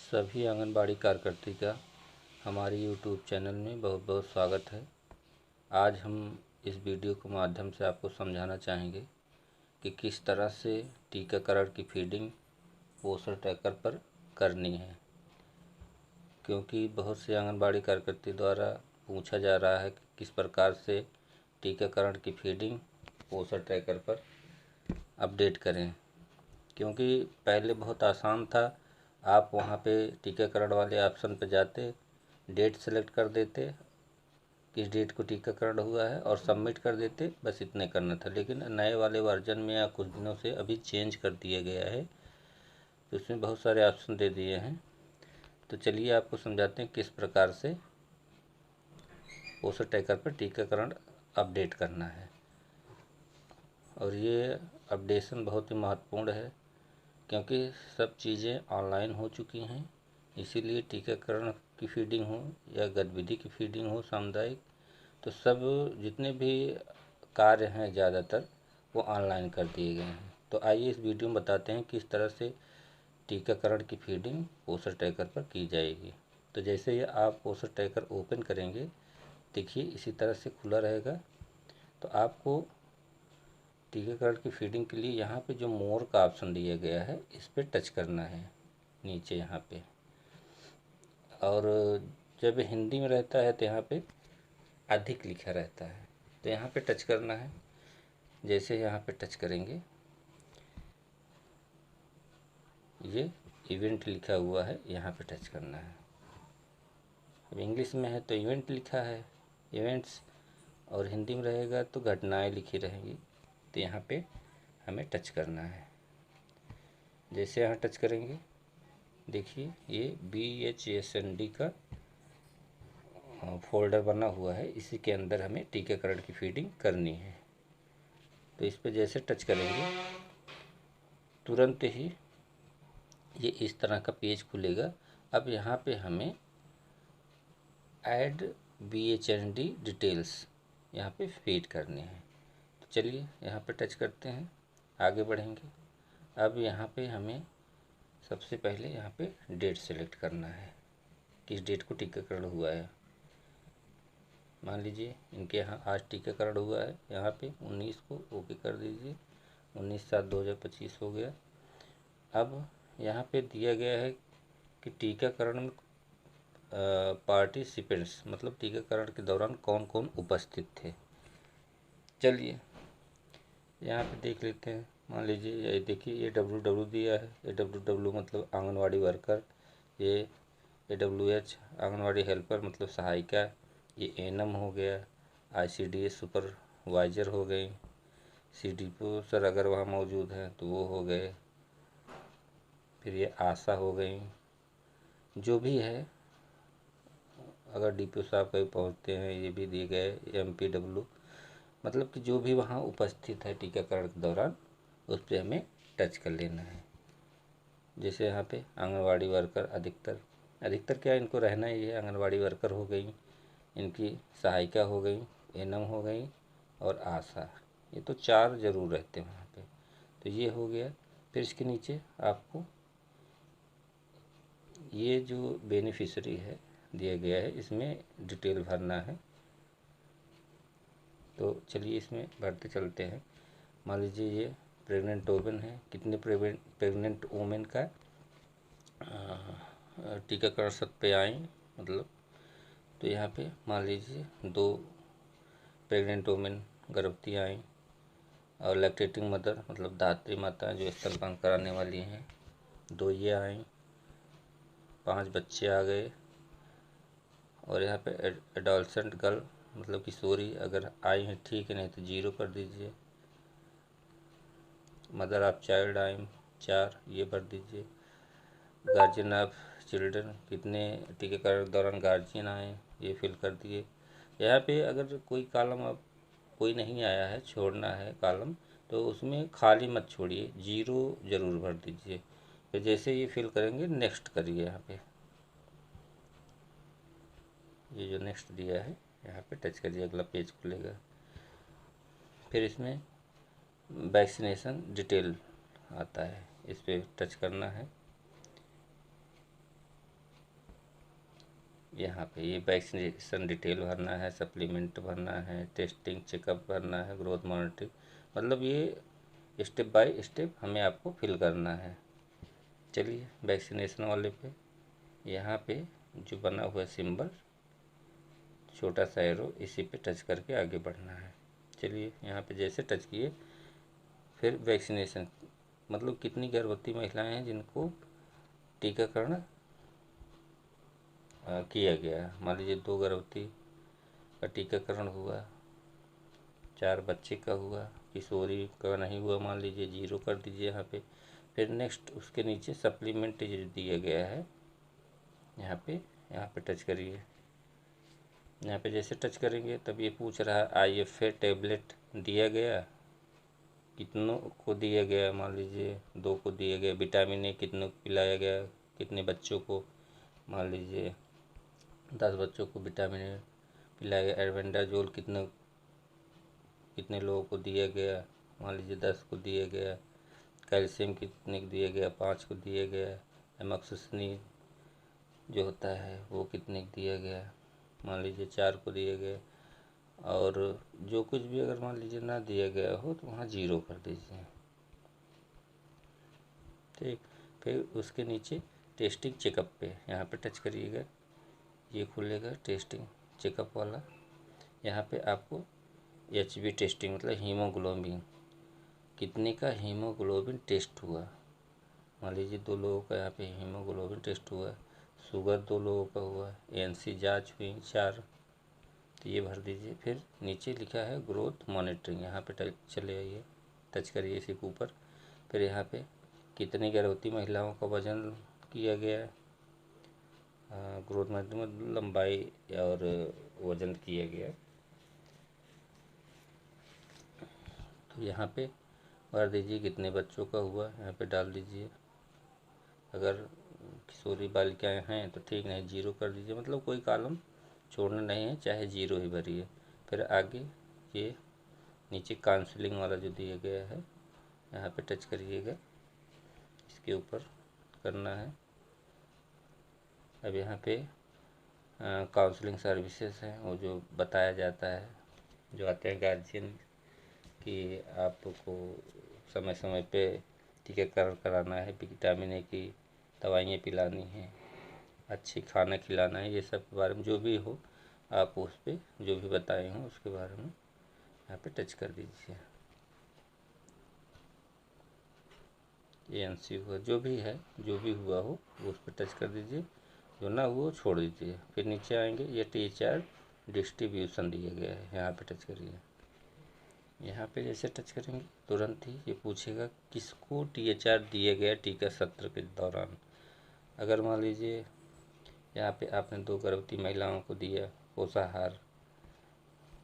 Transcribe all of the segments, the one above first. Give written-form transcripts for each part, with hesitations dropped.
सभी आंगनबाड़ी कार्यकर्ती का हमारे यूट्यूब चैनल में बहुत बहुत स्वागत है। आज हम इस वीडियो के माध्यम से आपको समझाना चाहेंगे कि किस तरह से टीकाकरण की फीडिंग पोषण ट्रैकर पर करनी है, क्योंकि बहुत से आंगनबाड़ी कार्यकर्ती द्वारा पूछा जा रहा है कि किस प्रकार से टीकाकरण की फीडिंग पोषण ट्रैकर पर अपडेट करें। क्योंकि पहले बहुत आसान था, आप वहाँ पे टीकाकरण वाले ऑप्शन पे जाते, डेट सेलेक्ट कर देते, किस डेट को टीकाकरण हुआ है और सबमिट कर देते, बस इतने करना था। लेकिन नए वाले वर्जन में या कुछ दिनों से अभी चेंज कर दिया गया है, तो इसमें बहुत सारे ऑप्शन दे दिए हैं। तो चलिए आपको समझाते हैं किस प्रकार से पोषण ट्रैकर पर टीकाकरण अपडेट करना है। और ये अपडेशन बहुत ही महत्वपूर्ण है, क्योंकि सब चीज़ें ऑनलाइन हो चुकी हैं। इसीलिए टीकाकरण की फीडिंग हो या गतिविधि की फीडिंग हो सामुदायिक, तो सब जितने भी कार्य हैं ज़्यादातर वो ऑनलाइन कर दिए गए हैं। तो आइए इस वीडियो में बताते हैं किस तरह से टीकाकरण की फीडिंग पोषण ट्रैकर पर की जाएगी। तो जैसे ही आप पोषण ट्रैकर ओपन करेंगे, देखिए इसी तरह से खुला रहेगा। तो आपको टीकाकरण की फीडिंग के लिए यहाँ पे जो मोर का ऑप्शन दिया गया है, इस पर टच करना है नीचे यहाँ पे। और जब हिंदी में रहता है तो यहाँ पे अधिक लिखा रहता है, तो यहाँ पे टच करना है। जैसे यहाँ पे टच करेंगे, ये इवेंट लिखा हुआ है, यहाँ पे टच करना है। अब इंग्लिश में है तो इवेंट लिखा है, इवेंट्स, और हिंदी में रहेगा तो घटनाएं लिखी रहेंगी। तो यहाँ पे हमें टच करना है। जैसे यहाँ टच करेंगे, देखिए ये BHSND का फोल्डर बना हुआ है, इसी के अंदर हमें टीकाकरण की फीडिंग करनी है। तो इस पर जैसे टच करेंगे, तुरंत ही ये इस तरह का पेज खुलेगा। अब यहाँ पे हमें ऐड BHND डिटेल्स यहाँ पे फीड करनी है। तो चलिए यहाँ पे टच करते हैं, आगे बढ़ेंगे। अब यहाँ पे हमें सबसे पहले यहाँ पे डेट सेलेक्ट करना है, किस डेट को टीकाकरण हुआ है। मान लीजिए इनके यहाँ आज टीकाकरण हुआ है, यहाँ पे 19 को ओके कर दीजिए। 19/7/2025 हो गया। अब यहाँ पे दिया गया है कि टीकाकरण में पार्टिसिपेंट्स, मतलब टीकाकरण के दौरान कौन कौन उपस्थित थे। चलिए यहाँ पे देख लेते हैं। मान लीजिए ये देखिए, ये WW दिया है। ये WW मतलब आंगनवाड़ी वर्कर, ये AWH आंगनवाड़ी हेल्पर मतलब सहायिका, ये ANM हो गया, ICDS सुपरवाइज़र हो गई, CDPO सर अगर वहाँ मौजूद हैं तो वो हो गए, फिर ये आशा हो गई। जो भी है, अगर DPO साहब कहीं पहुँचते हैं ये भी दिए गए, MPW, मतलब कि जो भी वहाँ उपस्थित है टीकाकरण के दौरान, उस पर हमें टच कर लेना है। जैसे यहाँ पे आंगनवाड़ी वर्कर अधिकतर क्या इनको रहना ही है, आंगनवाड़ी वर्कर हो गई, इनकी सहायिका हो गई, ANM हो गई और आशा, ये तो 4 ज़रूर रहते हैं वहाँ पे। तो ये हो गया। फिर इसके नीचे आपको ये जो बेनिफिशरी है दिया गया है, इसमें डिटेल भरना है। तो चलिए इसमें भरते चलते हैं। मान लीजिए ये प्रेग्नेंट वुमेन है, कितने प्रेग्नेंट वुमेन का टीकाकरण सत्र पे आई, मतलब, तो यहाँ पे मान लीजिए 2 प्रेग्नेंट वुमेन गर्भवती आई, और लैक्टेटिंग मदर मतलब धात्री माता जो स्तनपान कराने वाली हैं, 2 ये आई, 5 बच्चे आ गए। और यहाँ पे एडोलसेंट गर्ल मतलब किशोरी अगर आई हैं ठीक है, नहीं तो 0 कर दीजिए। मदर ऑफ चाइल्ड आई 4, ये भर दीजिए। गार्जियन ऑफ चिल्ड्रन, कितने टीकाकरण के दौरान गार्जियन आए, ये फिल कर दिए। यहाँ पे अगर कोई कॉलम अब कोई नहीं आया है, छोड़ना है कॉलम, तो उसमें खाली मत छोड़िए, 0 ज़रूर भर दीजिए। फिर जैसे ये फिल करेंगे, नेक्स्ट करिए। यहाँ पे ये जो नेक्स्ट दिया है यहाँ पे टच करिए, अगला पेज खुलेगा। फिर इसमें वैक्सीनेशन डिटेल आता है, इस पर टच करना है। यहाँ पे ये वैक्सीनेशन डिटेल भरना है, सप्लीमेंट भरना है, टेस्टिंग चेकअप भरना है, ग्रोथ मॉनिटरिंग, मतलब ये स्टेप बाय स्टेप हमें आपको फिल करना है। चलिए वैक्सीनेशन वाले पे यहाँ पे जो बना हुआ सिंबल छोटा सा एरो, इसी पे टच करके आगे बढ़ना है। चलिए यहाँ पे जैसे टच किए, फिर वैक्सीनेशन मतलब कितनी गर्भवती महिलाएं हैं जिनको टीकाकरण किया गया। मान लीजिए 2 गर्भवती का टीकाकरण हुआ, 4 बच्चे का हुआ, किशोरी का नहीं हुआ, मान लीजिए 0 कर दीजिए यहाँ पे। फिर नेक्स्ट उसके नीचे सप्लीमेंट जो दिया गया है यहाँ पे टच करिए। यहाँ पे जैसे टच करेंगे तब ये पूछ रहा है IFA टैबलेट दिया गया, कितनों को दिया गया, मान लीजिए 2 को दिया गया। विटामिन ए कितनों को पिलाया गया, कितने बच्चों को, मान लीजिए 10 बच्चों को विटामिन ए पिलाया गया। एल्बेंडाजोल कितने लोगों को दिया गया, मान लीजिए 10 को दिया गया। कैल्शियम कितने को दिया गया, 5 को दिया गया। एमोक्सिसिलिन जो होता है वो कितने को दिया गया, मान लीजिए 4 को दिया गया। और जो कुछ भी अगर मान लीजिए ना दिया गया हो तो वहाँ 0 कर दीजिए। ठीक, फिर उसके नीचे टेस्टिंग चेकअप पे यहाँ पे टच करिएगा, ये खुलेगा टेस्टिंग चेकअप वाला। यहाँ पे आपको HB टेस्टिंग मतलब हीमोग्लोबिन, कितने का हीमोग्लोबिन टेस्ट हुआ। मान लीजिए 2 लोगों का यहाँ पे हीमोग्लोबिन टेस्ट हुआ, शुगर 2 लोगों का हुआ, ANC जाँच हुई 4, तो ये भर दीजिए। फिर नीचे लिखा है ग्रोथ मॉनिटरिंग, यहाँ पे चले आइए, टच करिए इसी के ऊपर। फिर यहाँ पे कितनी गर्भवती महिलाओं का वजन किया गया, ग्रोथ मॉनिटरिंग में लंबाई और वजन किया गया। तो यहाँ पे भर दीजिए कितने बच्चों का हुआ, यहाँ पे डाल दीजिए। अगर किशोरी बालिकाएं हैं तो ठीक, नहीं 0 कर दीजिए, मतलब कोई कॉलम छोड़ना नहीं है, चाहे 0 ही भरिए। फिर आगे ये नीचे काउंसलिंग वाला जो दिया गया है यहाँ पे टच करिएगा, इसके ऊपर करना है। अब यहाँ पे काउंसलिंग सर्विसेज हैं, वो जो बताया जाता है, जो आते हैं गार्जियन कि आपको समय समय पे टीकाकरण कराना है, विटामिन ए की दवाइयाँ पिलानी हैं, अच्छी खाना खिलाना है, ये सब के बारे में जो भी हो आप उस पर जो भी बताए हों उसके बारे में यहाँ पे टच कर दीजिए। ANC हुआ, जो भी है, जो भी हुआ हो वो उस पर टच कर दीजिए, जो ना हुआ छोड़ दीजिए। फिर नीचे आएंगे, ये THR डिस्ट्रीब्यूशन दिया गया है, यहाँ पे टच करिए। यहाँ पे जैसे टच करेंगे तुरंत ही ये पूछेगा किसको THR दिया गया टीका सत्र के दौरान। अगर मान लीजिए यहाँ पे आपने 2 गर्भवती महिलाओं को दिया पोषाहार,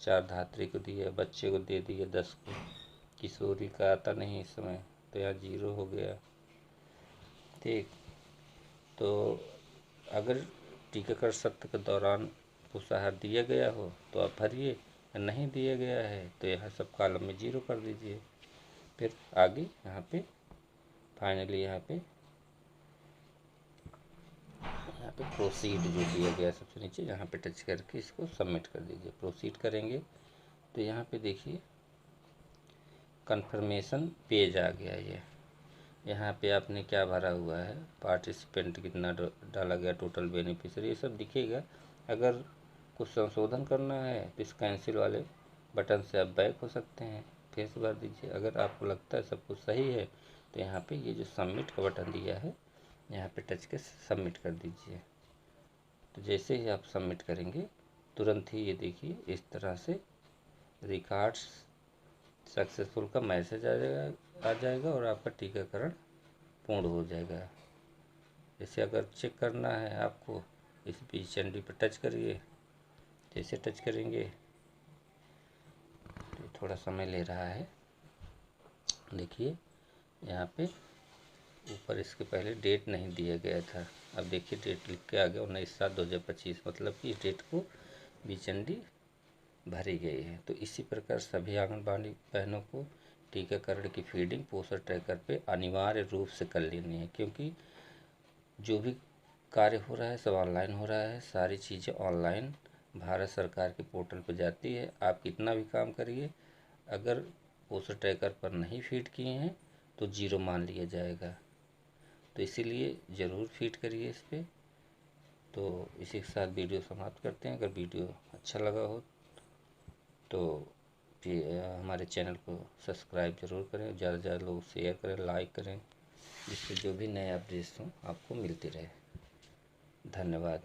4 धात्री को दिया, बच्चे को दे दिया 10 को, किशोरी का आता नहीं इस समय तो यहाँ 0 हो गया। ठीक, तो अगर टीकाकरण सत्र के दौरान पोषाहार दिया गया हो तो आप भरिए, नहीं दिया गया है तो यहाँ सब कॉलम में 0 कर दीजिए। फिर आगे यहाँ पे फाइनली यहाँ पे प्रोसीड जो दिया गया सबसे नीचे, यहाँ पे टच करके इसको सबमिट कर दीजिए। प्रोसीड करेंगे तो यहाँ पे देखिए कंफर्मेशन पेज आ गया। ये यहाँ पे आपने क्या भरा हुआ है, पार्टिसिपेंट कितना डाला गया, टोटल बेनिफिशियरी, ये सब दिखेगा। अगर कुछ संशोधन करना है तो इस कैंसिल वाले बटन से आप बैक हो सकते हैं, फिर से भर दीजिए। अगर आपको लगता है सब कुछ सही है तो यहाँ पे ये जो सबमिट का बटन दिया है यहाँ पे टच के सबमिट कर दीजिए। तो जैसे ही आप सबमिट करेंगे तुरंत ही ये देखिए इस तरह से रिकॉर्ड्स सक्सेसफुल का मैसेज आ जाएगा और आपका टीकाकरण पूर्ण हो जाएगा। जैसे अगर चेक करना है आपको, इस PCND पर टच करिए, जैसे टच करेंगे तो थोड़ा समय ले रहा है। देखिए यहाँ पे ऊपर इसके पहले डेट नहीं दिया गया था, अब देखिए डेट लिख के आ गया 19/7/2025, मतलब कि इस डेट को PCND भरी गई है। तो इसी प्रकार सभी आंगनबाड़ी बहनों को टीकाकरण की फीडिंग पोषण ट्रैकर पे अनिवार्य रूप से कर लेनी है, क्योंकि जो भी कार्य हो रहा है सब ऑनलाइन हो रहा है। सारी चीज़ें ऑनलाइन भारत सरकार के पोर्टल पर जाती है। आप कितना भी काम करिए, अगर पोस्टर ट्रैकर पर नहीं फीड किए हैं तो जीरो मान लिया जाएगा। तो इसीलिए ज़रूर फीड करिए इस पर। तो इसी के साथ वीडियो समाप्त करते हैं। अगर वीडियो अच्छा लगा हो तो फिर हमारे चैनल को सब्सक्राइब ज़रूर करें, ज़्यादा से ज़्यादा लोग शेयर करें, लाइक करें, जिससे जो भी नए अपडेट्स हों आपको मिलती रहे। धन्यवाद।